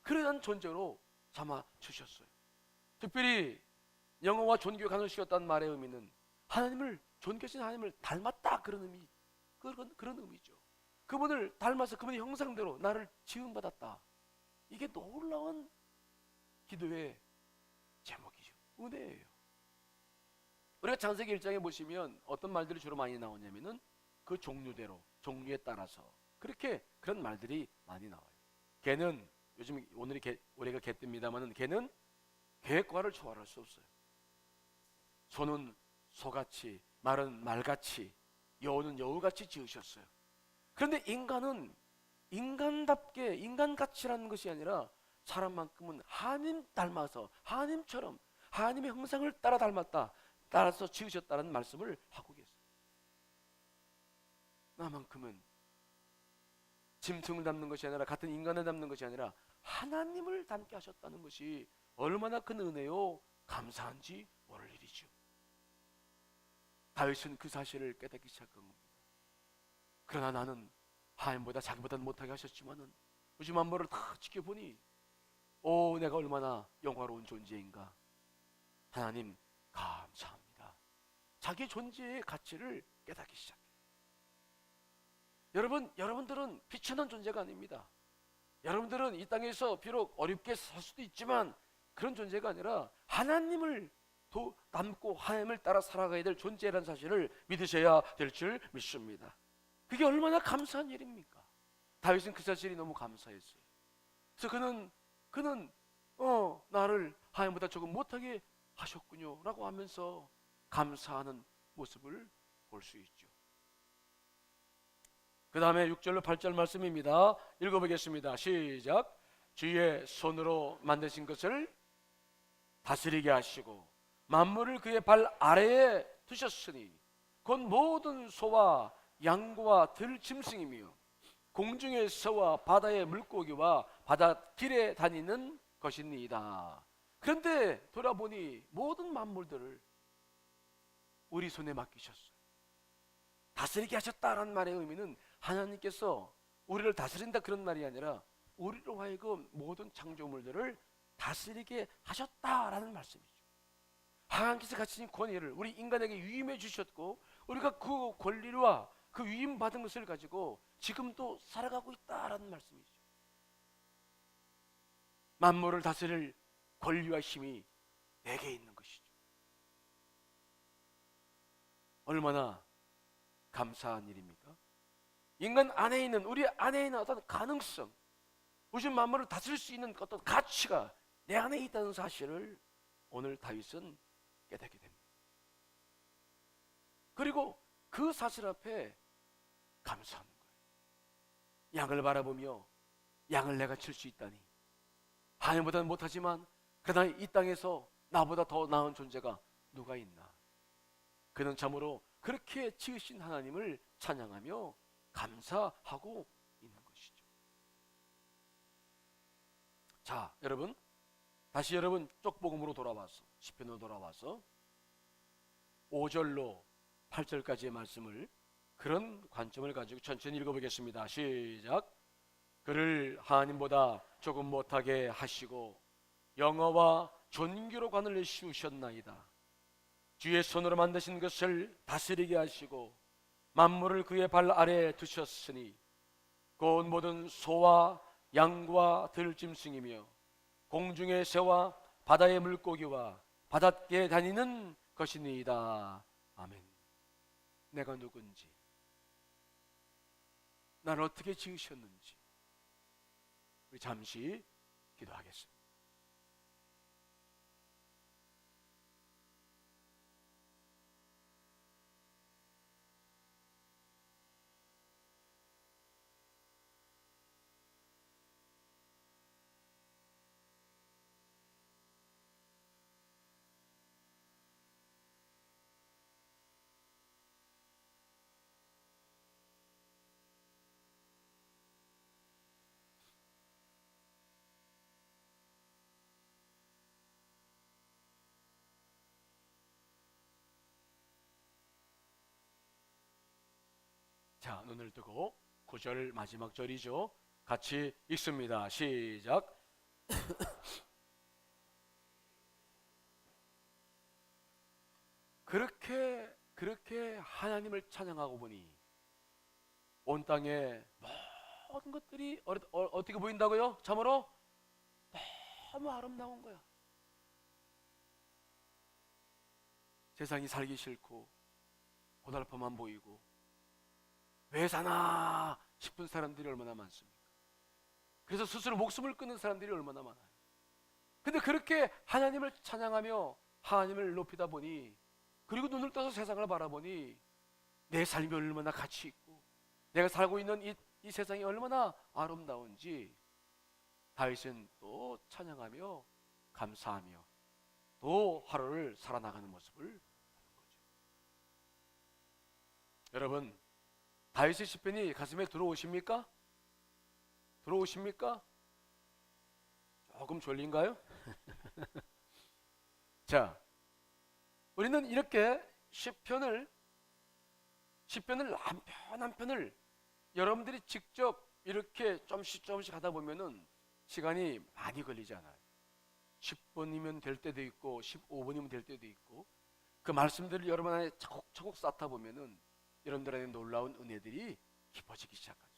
그러한 존재로 삼아 주셨어요. 특별히 영어와 존귀의 관을 씌웠다는 말의 의미는 하나님을, 존귀하신 하나님을 닮았다, 그런 의미, 그런 의미죠. 그분을 닮아서 그분의 형상대로 나를 지음받았다. 이게 놀라운 기도의 제목이죠. 은혜예요. 우리가 창세기 1장에 보시면 어떤 말들이 주로 많이 나오냐면은 그 종류대로, 종류에 따라서 그렇게 그런 말들이 많이 나와요. 개는, 요즘 올해가 개띠입니다만은 개는 계획과를 초월할 수 없어요. 소는 소같이, 말은 말같이, 여우는 여우같이 지으셨어요. 그런데 인간은 인간답게, 인간같이라는 것이 아니라 사람만큼은 하나님 닮아서 하나님처럼 하나님의 형상을 따라 닮았다, 따라서 지으셨다는 말씀을 하고 계세요. 나만큼은 짐승을 닮는 것이 아니라, 같은 인간을 닮는 것이 아니라 하나님을 닮게 하셨다는 것이 얼마나 큰 은혜요 감사한지 모를 일이죠. 다윗은 그 사실을 깨닫기 시작한 겁니다. 그러나 나는 하나님보다 자기보다는 못하게 하셨지만은 우주 만물을 다 지켜보니 내가 얼마나 영화로운 존재인가. 하나님 감사합니다. 자기 존재의 가치를 깨닫기 시작해요. 여러분들은 비천한 존재가 아닙니다. 여러분들은 이 땅에서 비록 어렵게 살 수도 있지만 그런 존재가 아니라 하나님을 닮고 하나님을 따라 살아가야 될 존재라는 사실을 믿으셔야 될 줄 믿습니다. 그게 얼마나 감사한 일입니까? 다윗은 그 사실이 너무 감사했어요. 그래서 그는 나를 하나님보다 조금 못하게 하셨군요 라고 하면서 감사하는 모습을 볼 수 있죠. 그 다음에 6절로 8절 말씀입니다. 읽어보겠습니다. 시작. 주의 손으로 만드신 것을 다스리게 하시고 만물을 그의 발 아래에 두셨으니 곧 모든 소와 양과 들짐승이며 공중의 새와 바다의 물고기와 바닷길에 다니는 것이니이다. 그런데 돌아보니 모든 만물들을 우리 손에 맡기셨어요. 다스리게 하셨다라는 말의 의미는 하나님께서 우리를 다스린다 그런 말이 아니라 우리로 하여금 모든 창조물들을 다스리게 하셨다라는 말씀이죠. 하나님께서 가지신 권위를 우리 인간에게 위임해 주셨고 우리가 그 권리와 그 위임 받은 것을 가지고 지금도 살아가고 있다라는 말씀이죠. 만물을 다스릴 권리와 힘이 내게 있는 것이죠. 얼마나 감사한 일입니까? 인간 안에 있는 우리 안에 있는 어떤 가능성, 우주 만물을 다스릴 수 있는 어떤 가치가 내 안에 있다는 사실을 오늘 다윗은 깨닫게 됩니다. 그리고 그 사실 앞에 감사하는 거예요. 양을 바라보며 양을 내가 칠 수 있다니 하나님보다는 못하지만 그러나 이 땅에서 나보다 더 나은 존재가 누가 있나. 그는 참으로 그렇게 지으신 하나님을 찬양하며 감사하고 있는 것이죠. 자, 여러분 다시 여러분 쪽복음으로 돌아와서 시편으로 돌아와서 5절로 8절까지의 말씀을 그런 관점을 가지고 천천히 읽어보겠습니다. 시작. 그를 하나님보다 조금 못하게 하시고 영어와 존귀로 관을 씌우셨나이다. 주의 손으로 만드신 것을 다스리게 하시고 만물을 그의 발 아래에 두셨으니 곧 모든 소와 양과 들짐승이며 공중의 새와 바다의 물고기와 바닷가에 다니는 것이니이다. 아멘. 내가 누군지, 나를 어떻게 지으셨는지 우리 잠시 기도하겠습니다. 자, 눈을 뜨고 9절 마지막 절이죠. 같이 읽습니다. 시작. 그렇게 하나님을 찬양하고 보니 온 땅에 모든 것들이 어떻게 보인다고요? 참으로 너무 아름다운 거야. 세상이 살기 싫고 고달픔만 보이고 왜 사나 싶은 사람들이 얼마나 많습니까? 그래서 스스로 목숨을 끊는 사람들이 얼마나 많아요. 근데 그렇게 하나님을 찬양하며 하나님을 높이다 보니 그리고 눈을 떠서 세상을 바라보니 내 삶이 얼마나 가치 있고 내가 살고 있는 이 세상이 얼마나 아름다운지 다윗은 또 찬양하며 감사하며 또 하루를 살아나가는 모습을 보는 거죠. 여러분, 다윗의 시편이 가슴에 들어오십니까? 들어오십니까? 조금 졸린가요? 자, 우리는 이렇게 시편을 한 편 한 편을 여러분들이 직접 이렇게 조금씩 하다 보면은 시간이 많이 걸리지 않아요. 10분이면 될 때도 있고 15분이면 될 때도 있고 그 말씀들을 여러분 안에 차곡차곡 쌓다 보면은 여러분들 안에 놀라운 은혜들이 깊어지기 시작합니다.